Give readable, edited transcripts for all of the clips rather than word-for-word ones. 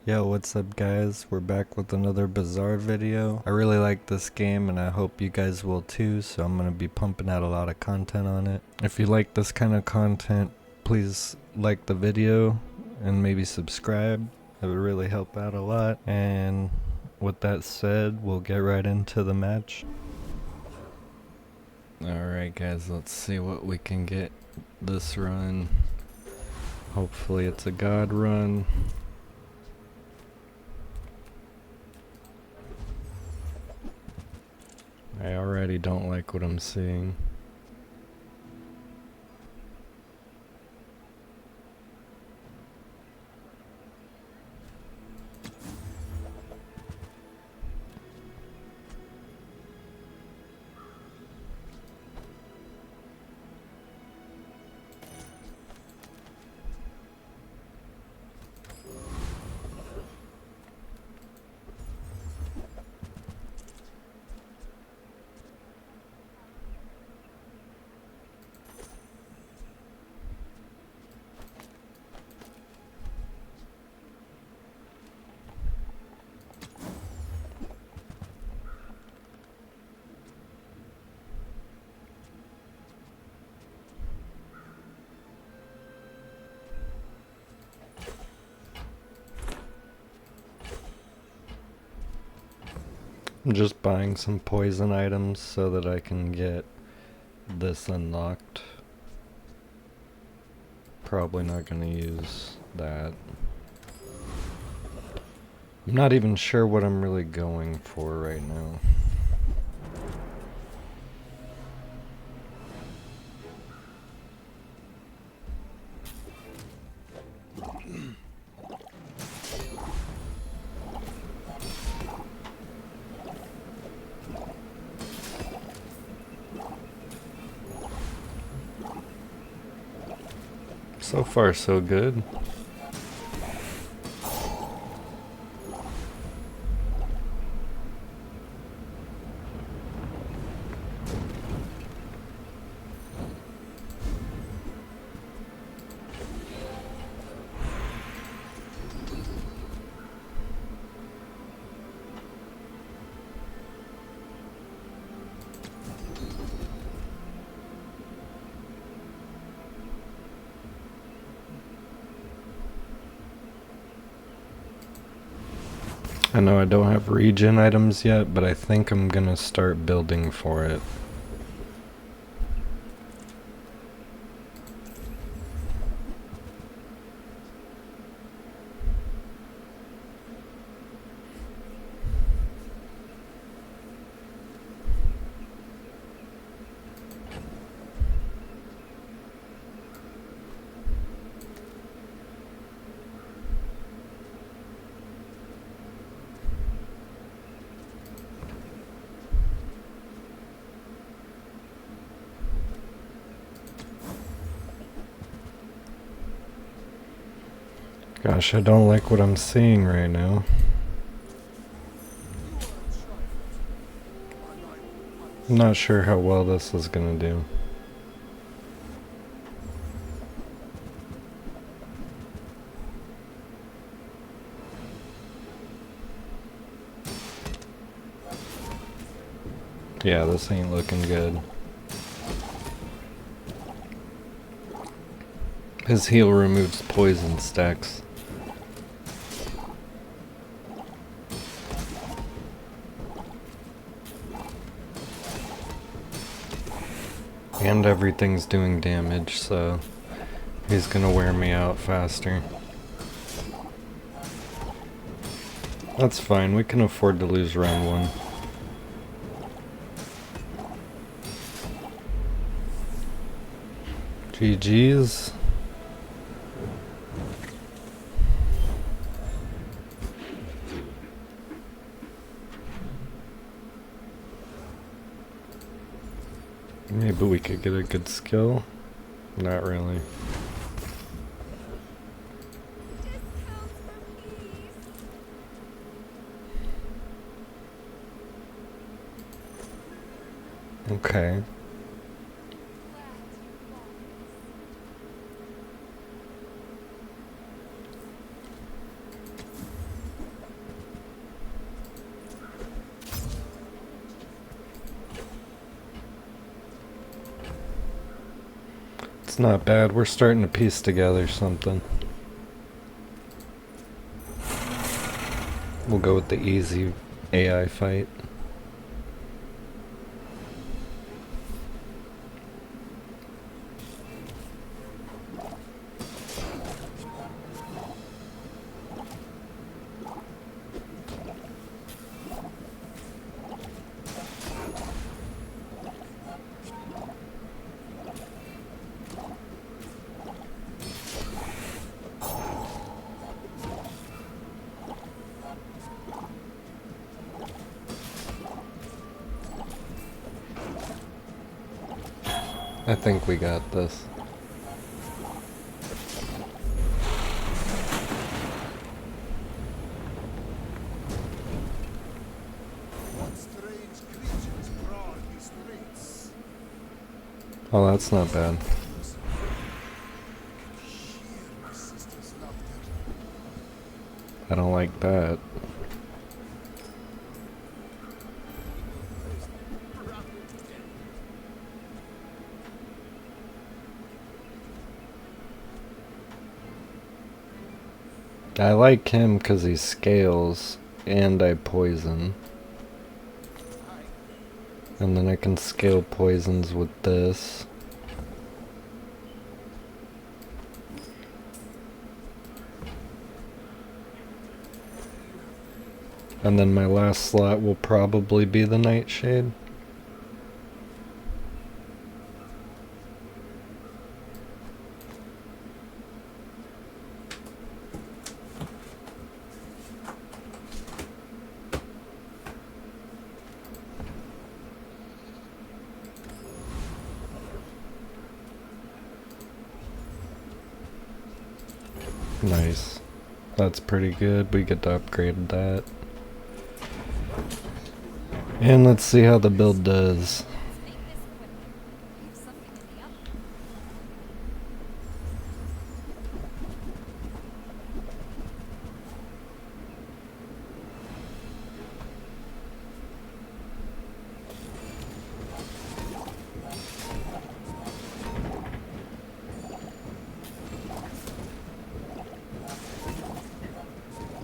Yo, what's up guys? We're back with another Bazaar video. I really like this game and I hope you guys will too, so I'm gonna be pumping out a lot of content on it. If you like this kind of content, please like the video and maybe subscribe. It would really help out a lot. And with that said, we'll get right into the match. Alright guys, let's see what we can get this run. Hopefully it's a god run. I already don't like what I'm seeing. I'm just buying some poison items so that I can get this unlocked. Probably not gonna use that. I'm not even sure what I'm really going for right now. So far, so good. I know I don't have regen items yet, but I think I'm gonna start building for it. Gosh, I don't like what I'm seeing right now. I'm not sure how well this is gonna do. Yeah, this ain't looking good. His heal removes poison stacks. And everything's doing damage, so he's gonna wear me out faster. That's fine, we can afford to lose round one. GG's. Maybe we could get a good skill. Not really. Okay. not bad. We're starting to piece together something. We'll go with the easy AI fight. I think we got this. What strange creatures crawl these streets? Oh, that's not bad. Hear my sister's laughter. I don't like that. I like him because he scales and I poison. And then I can scale poisons with this. And then my last slot will probably be the Nightshade. Nice. That's pretty good. We get to upgrade that. And let's see how the build does.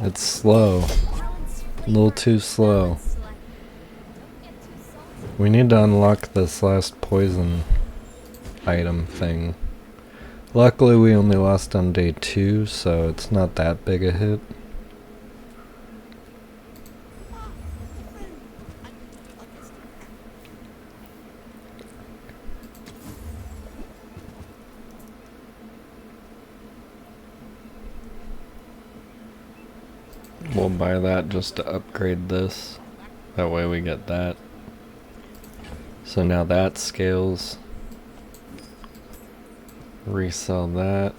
It's slow. A little too slow. We need to unlock this last poison item thing. Luckily we only lost on day 2, so it's not that big a hit. We'll buy that just to upgrade this. That way we get that. So now that scales. Resell that.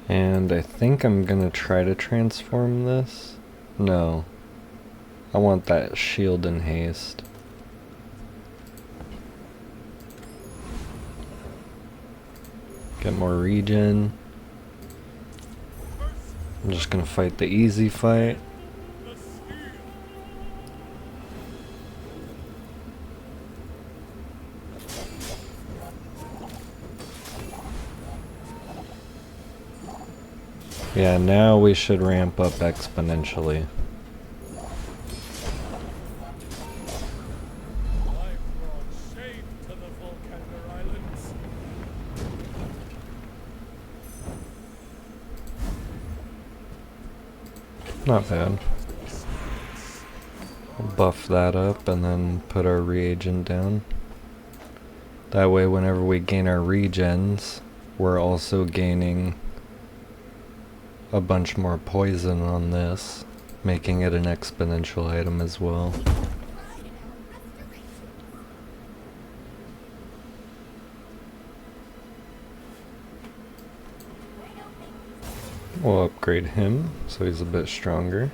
And I think I'm gonna try to transform this. No. I want that shield and haste. Get more regen. I'm just gonna fight the easy fight. Yeah, now we should ramp up exponentially. Not bad. We'll buff that up and then put our reagent down. That way whenever we gain our regens, we're also gaining a bunch more poison on this, making it an exponential item as well. We'll upgrade him so he's a bit stronger.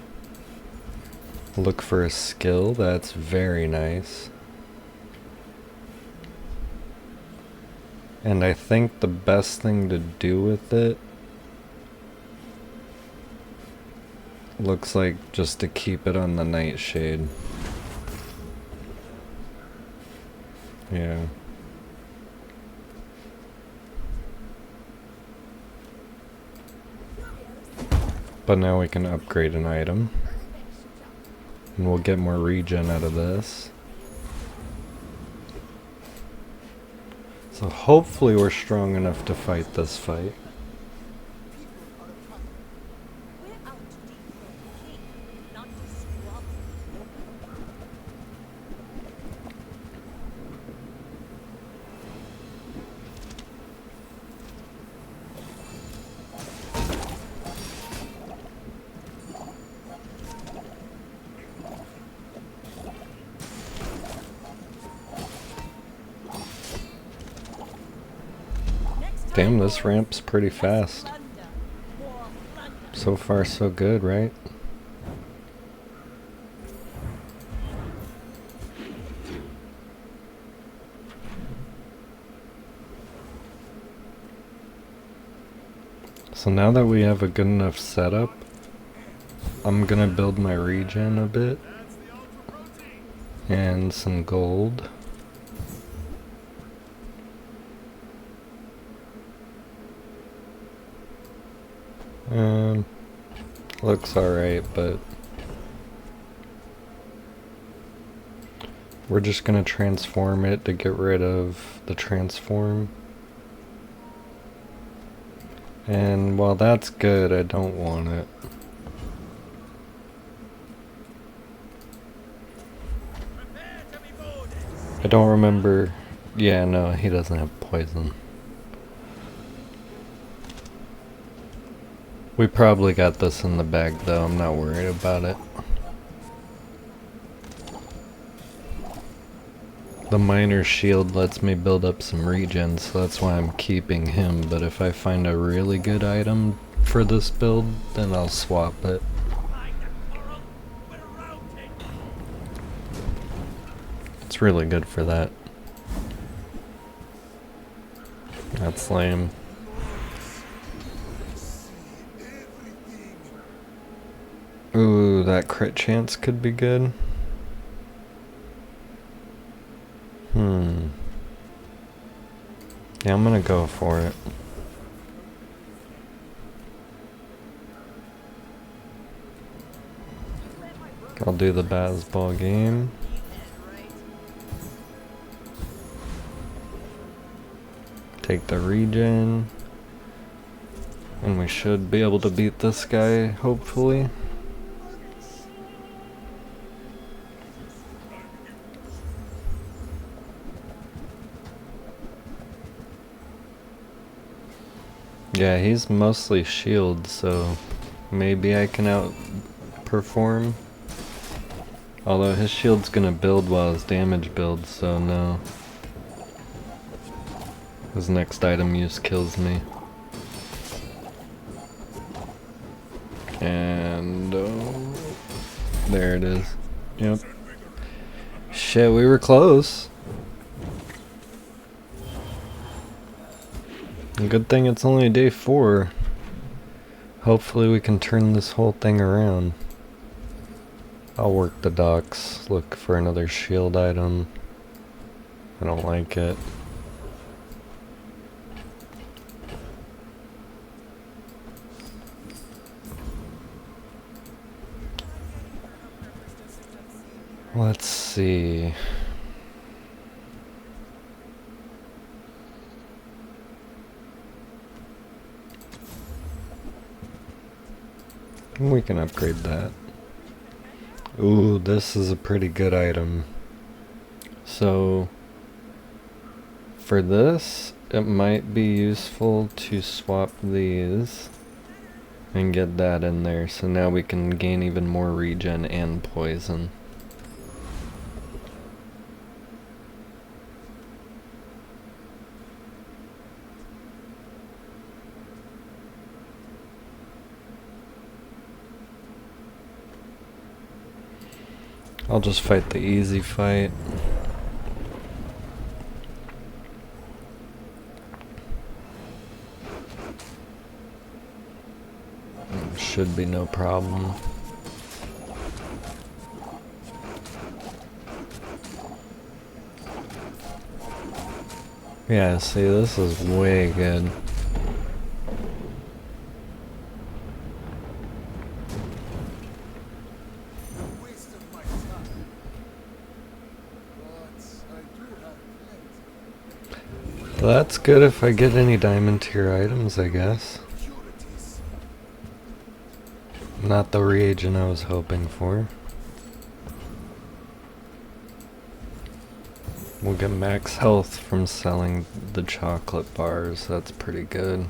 Look for a skill, that's very nice. And I think the best thing to do with it looks like just to keep it on the Nightshade. Yeah. But now we can upgrade an item. And we'll get more regen out of this. So hopefully we're strong enough to fight this fight. Damn, this ramp's pretty fast. So far so good, right? So now that we have a good enough setup, I'm gonna build my regen a bit. And some gold. Looks alright, but we're just gonna transform it to get rid of the transform. And while that's good, I don't want it. I don't remember. Yeah, no, he doesn't have poison. We probably got this in the bag though, I'm not worried about it. The miner's shield lets me build up some regen, so that's why I'm keeping him, but if I find a really good item for this build, then I'll swap it. It's really good for that. That's lame. Ooh, that crit chance could be good. Yeah, I'm gonna go for it. I'll do the baseball game. Take the regen. And we should be able to beat this guy, hopefully. Yeah, he's mostly shield, so maybe I can outperform. Although his shield's gonna build while his damage builds, so no. His next item use kills me. And there it is. Yep. Shit, we were close. Good thing it's only day 4. Hopefully we can turn this whole thing around. I'll work the docks, look for another shield item. I don't like it. Let's see. We can upgrade that. Ooh, this is a pretty good item. So, for this, it might be useful to swap these and get that in there. So now we can gain even more regen and poison. I'll just fight the easy fight. Should be no problem. Yeah, see, this is way good. A waste of my time. But I do have plenty. Well, that's good if I get any diamond tier items, I guess. Impurities. Not the reagent I was hoping for. We'll get max health from selling the chocolate bars. That's pretty good.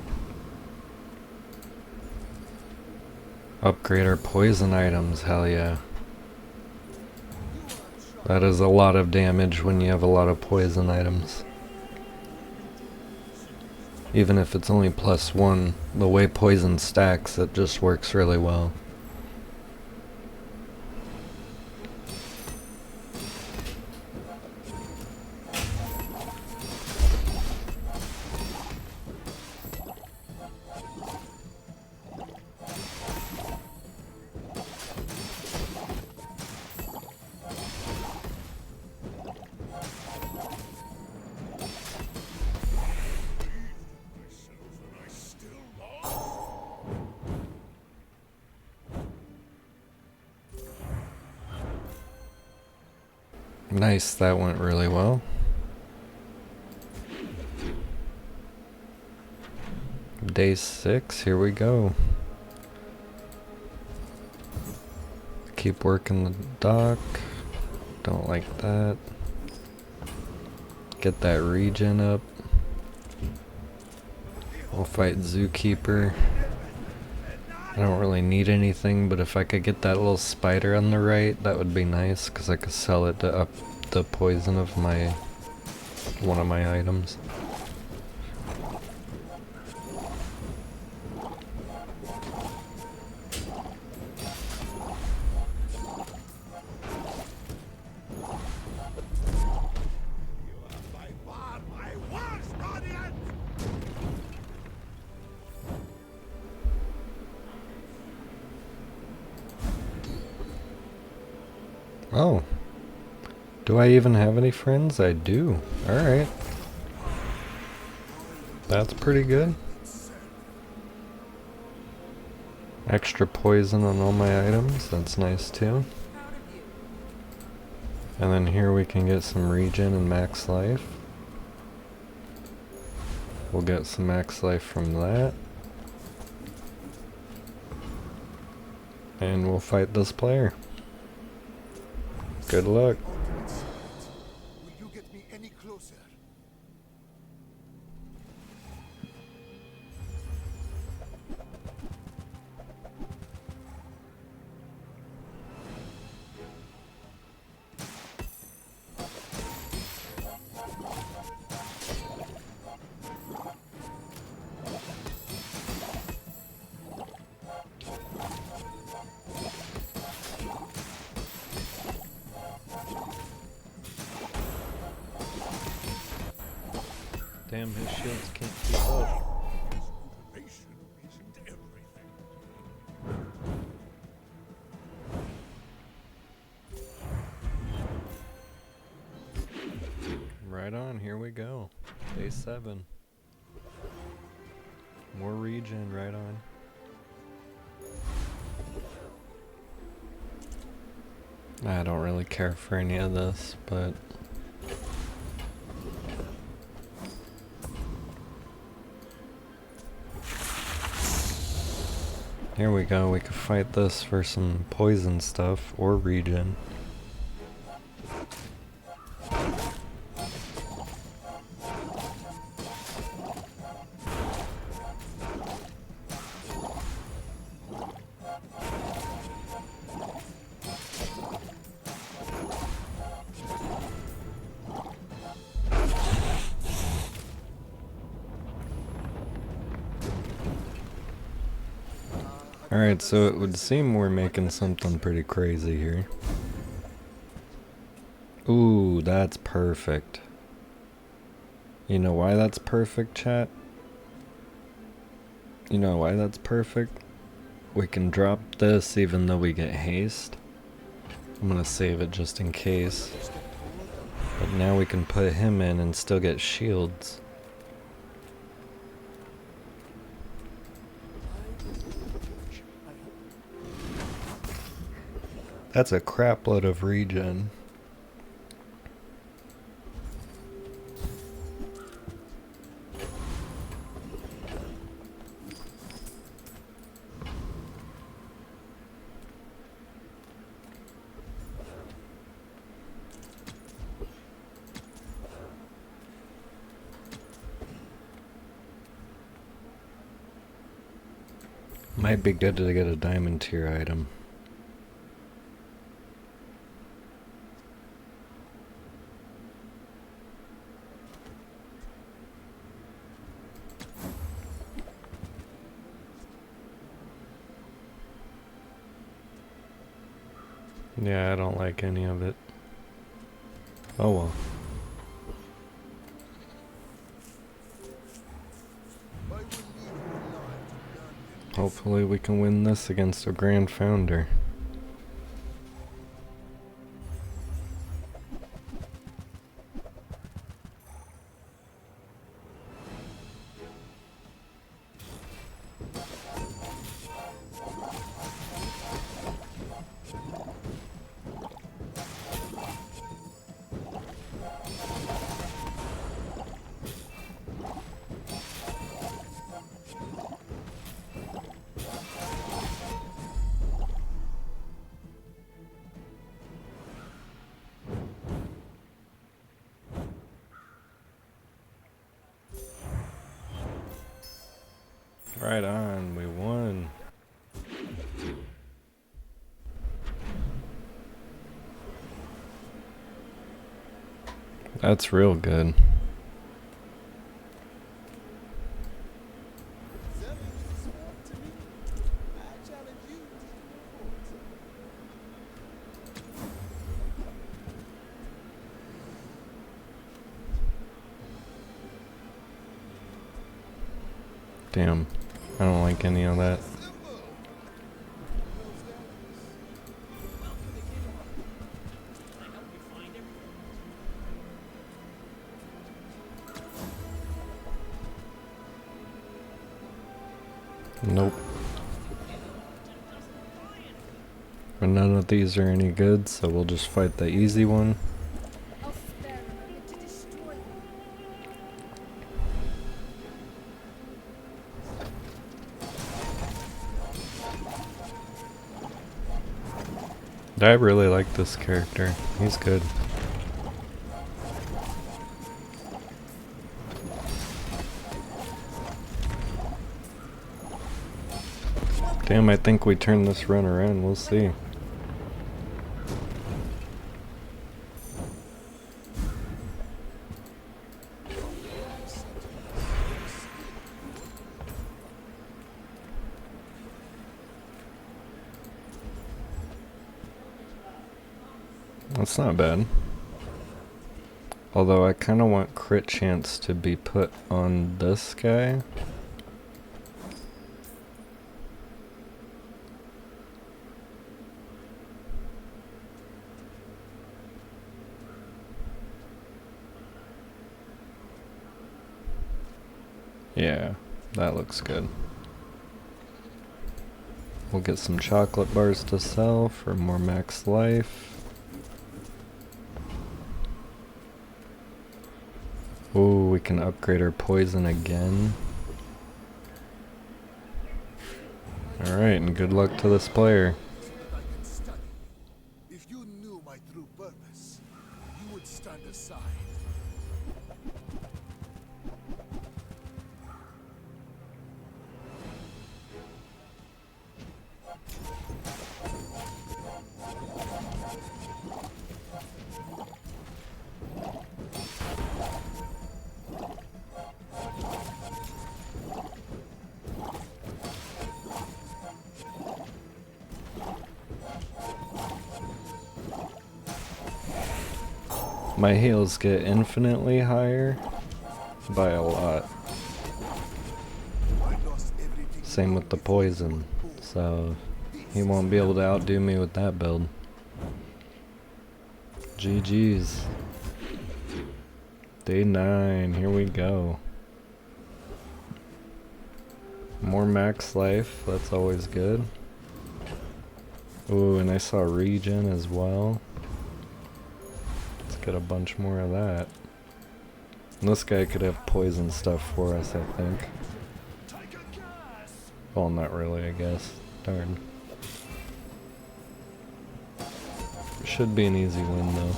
Upgrade our poison items. Hell yeah. That is a lot of damage when you have a lot of poison items. Even if it's only +1, the way poison stacks, it just works really well. Nice, that went really well. Day 6, here we go. Keep working the dock. Don't like that. Get that regen up. We'll fight Zookeeper. I don't really need anything, but if I could get that little spider on the right, that would be nice, because I could sell it to up the poison of one of my items. By far my worst audience! Oh. Do I even have any friends? I do. Alright. That's pretty good. Extra poison on all my items. That's nice too. And then here we can get some regen and max life. We'll get some max life from that. And we'll fight this player. Good luck. Will you get me any closer? Damn, his shields can't keep up. Motivation isn't everything. Right on, here we go. Day 7. More regen, right on. I don't really care for any of this, but here we go. We could fight this for some poison stuff or regen. Alright, so it would seem we're making something pretty crazy here. Ooh, that's perfect. You know why that's perfect, chat? You know why that's perfect? We can drop this even though we get haste. I'm gonna save it just in case. But now we can put him in and still get shields. That's a crap load of regen. Might be good to get a diamond tier item. Yeah, I don't like any of it. Oh well. Hopefully we can win this against a Grand Founder. Right on, we won. That's real good. Damn, I don't like any of that. Nope. But none of these are any good, so we'll just fight the easy one. I really like this character. He's good. Damn, I think we turned this run around. We'll see. That's not bad. Although I kind of want crit chance to be put on this guy. Yeah, that looks good. We'll get some chocolate bars to sell for more max life. Ooh, we can upgrade our poison again. Alright, and good luck to this player. If you knew my true purpose, you would stand aside. My heals get infinitely higher by a lot. Same with the poison, so he won't be able to outdo me with that build. GG's. Day 9, here we go. More max life, that's always good. Ooh, and I saw regen as well. Let's get a bunch more of that. And this guy could have poison stuff for us, I think. Well, not really, I guess. Darn. Should be an easy win, though.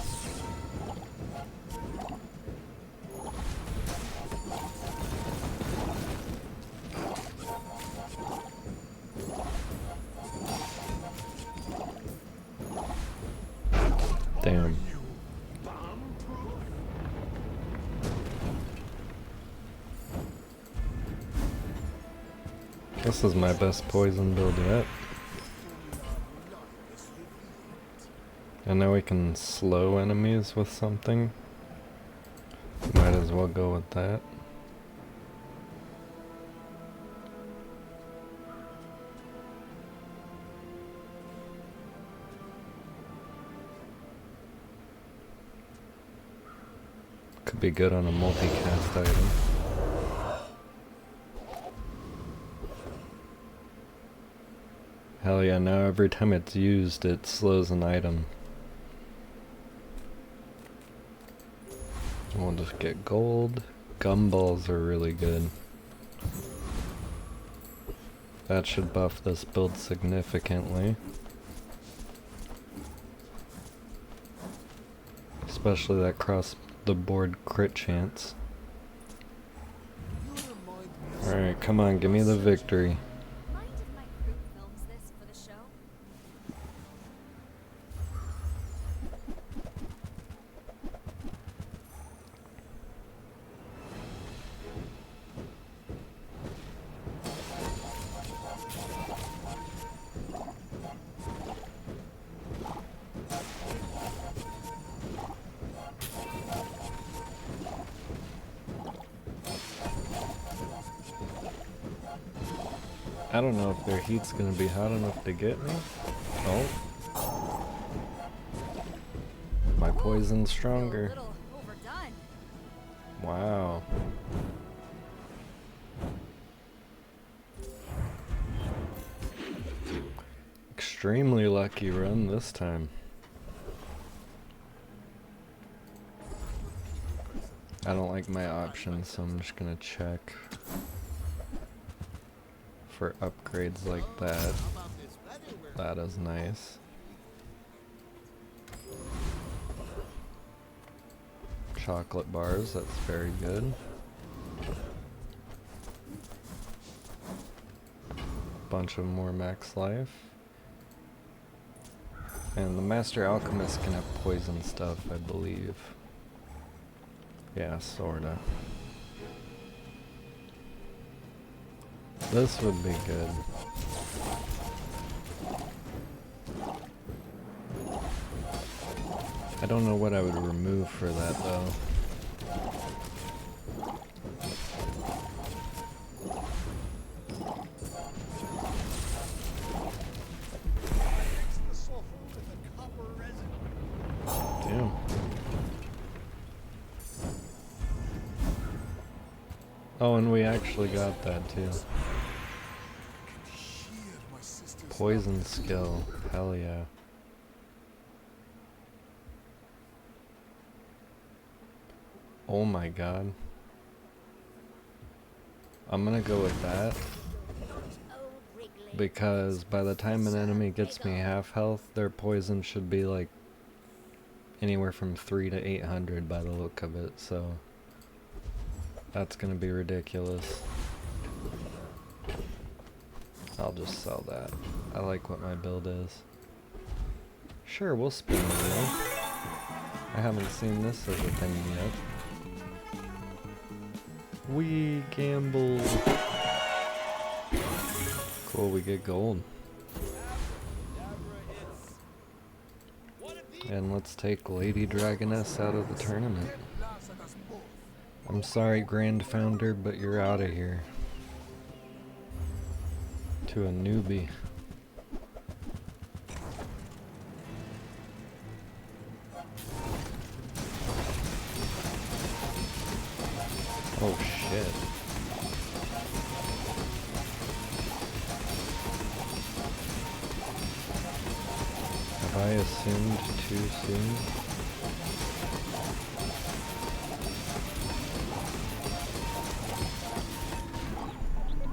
Damn. This is my best poison build yet. And now we can slow enemies with something. Might as well go with that. Could be good on a multicast item. Hell yeah, now every time it's used, it slows an item. We'll just get gold. Gumballs are really good. That should buff this build significantly. Especially that cross the board crit chance. Alright, come on, give me the victory. I don't know if their heat's gonna be hot enough to get me. Oh. My poison's stronger. Wow. Extremely lucky run this time. I don't like my options, so I'm just gonna check for upgrades like that. That is nice. Chocolate bars, that's very good. Bunch of more max life. And the Master Alchemist can have poison stuff, I believe. Yeah, sorta. This would be good. I don't know what I would remove for that though. Damn. Oh, and we actually got that too. Poison skill, hell yeah. Oh my god. I'm gonna go with that. Because by the time an enemy gets me half health, their poison should be like anywhere from 300 to 800 by the look of it, so that's gonna be ridiculous. I'll just sell that. I like what my build is. Sure, we'll spin the wheel. I haven't seen this as a thing yet. We gamble. Cool, we get gold. And let's take Lady Dragoness out of the tournament. I'm sorry, Grand Founder, but you're out of here. To a newbie. Oh shit. I assumed too soon.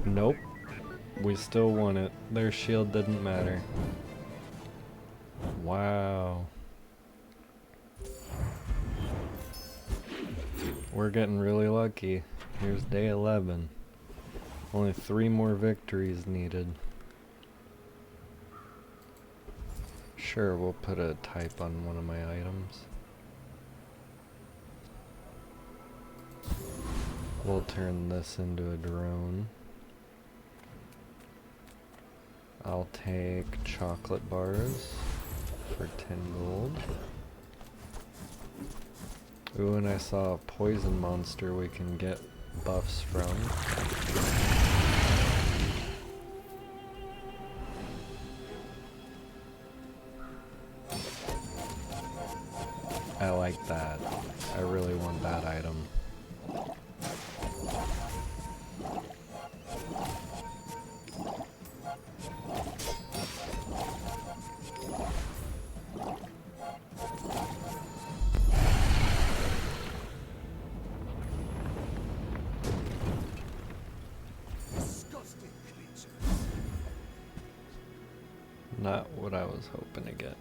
Nope. We still won it. Their shield didn't matter. Wow. We're getting really lucky. Here's day 11. Only 3 more victories needed. Sure, we'll put a type on one of my items. We'll turn this into a drone. I'll take chocolate bars for 10 gold. Ooh, and I saw a poison monster we can get buffs from. I like that. I really want that item. Not what I was hoping to get.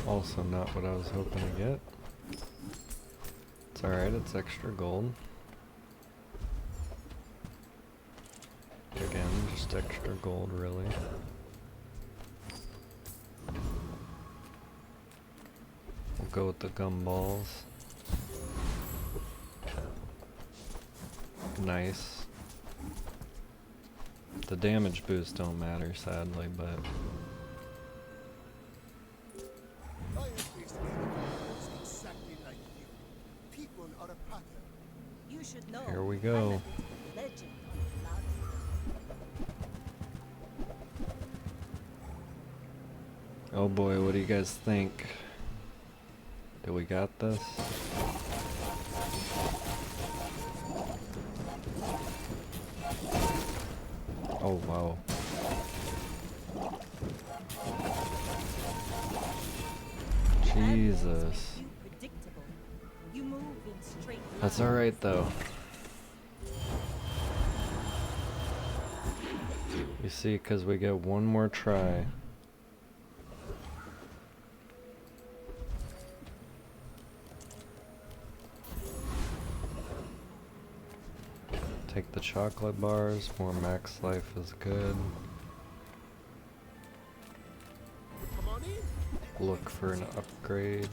Also not what I was hoping to get. It's alright, it's extra gold. Again, just extra gold really. We'll go with the gumballs. Nice. The damage boosts don't matter sadly, but here we go. Oh boy, what do you guys think? Do we got this? Oh wow. Jesus. That's alright though. You see, because we get one more try. Take the chocolate bars, more max life is good. Look for an upgrade.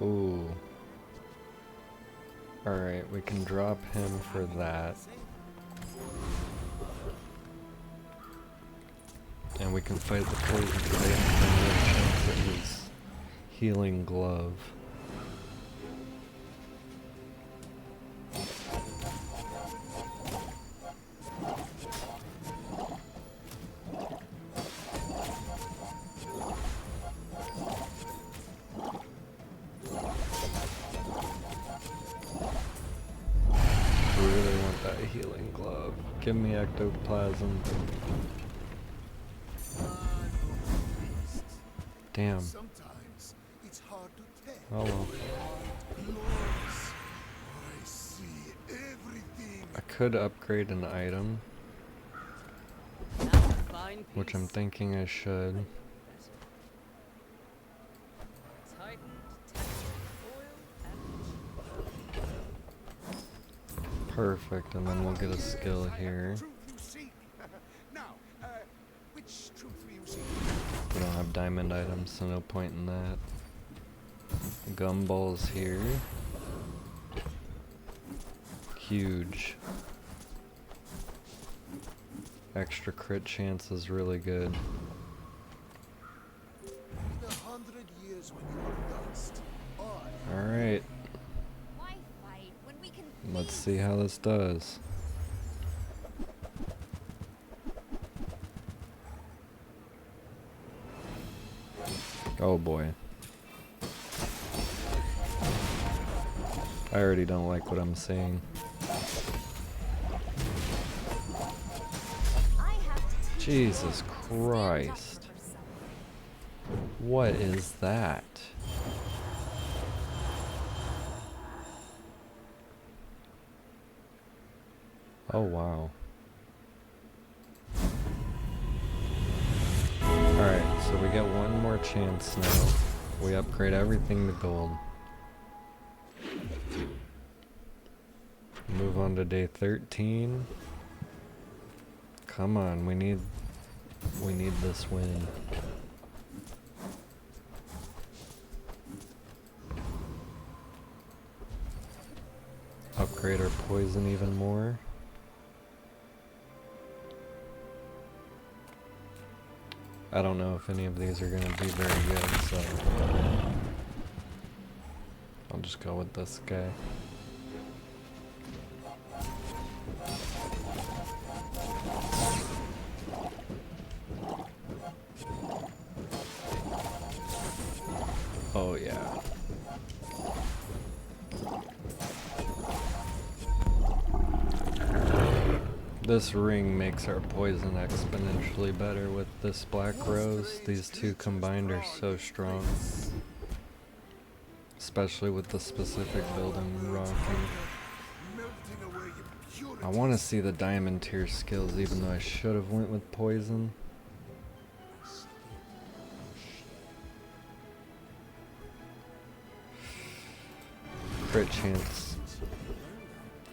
Ooh. Alright, we can drop him for that. And we can fight the poison today and chance at his healing glove. Healing glove. Give me ectoplasm. Damn. Sometimes it's hard to tell. Oh well. I see everything. I could upgrade an item, which I'm thinking I should. Perfect, and then we'll get a skill here. We don't have diamond items, so no point in that. Gumballs here. Huge. Extra crit chance is really good. Alright. Let's see how this does. Oh boy. I already don't like what I'm seeing. Jesus Christ. What is that? Oh wow. Alright, so we get one more chance now. We upgrade everything to gold. Move on to day 13. Come on, we need this win. Upgrade our poison even more. I don't know if any of these are gonna be very good, so I'll just go with this guy. Oh yeah. This ring makes our poison exponentially better with this black rose. These two combined are so strong. Especially with the specific build I'm rocking. I want to see the diamond tier skills even though I should have went with poison. Crit chance.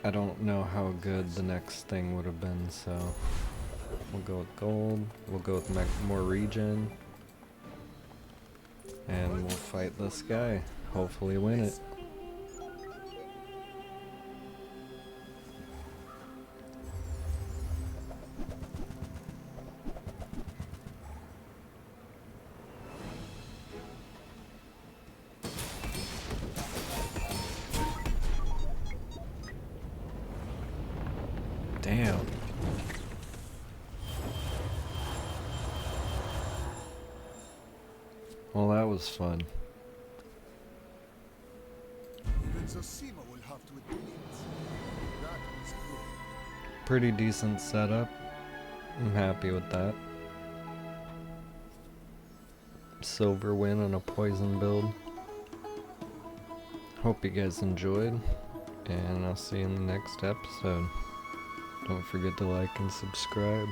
I don't know how good the next thing would have been, so we'll go with gold. We'll go with more regen. And we'll fight this guy. Hopefully win it. Damn. Well, that was fun. Pretty decent setup. I'm happy with that. Silver win on a poison build. Hope you guys enjoyed, and I'll see you in the next episode. Don't forget to like and subscribe.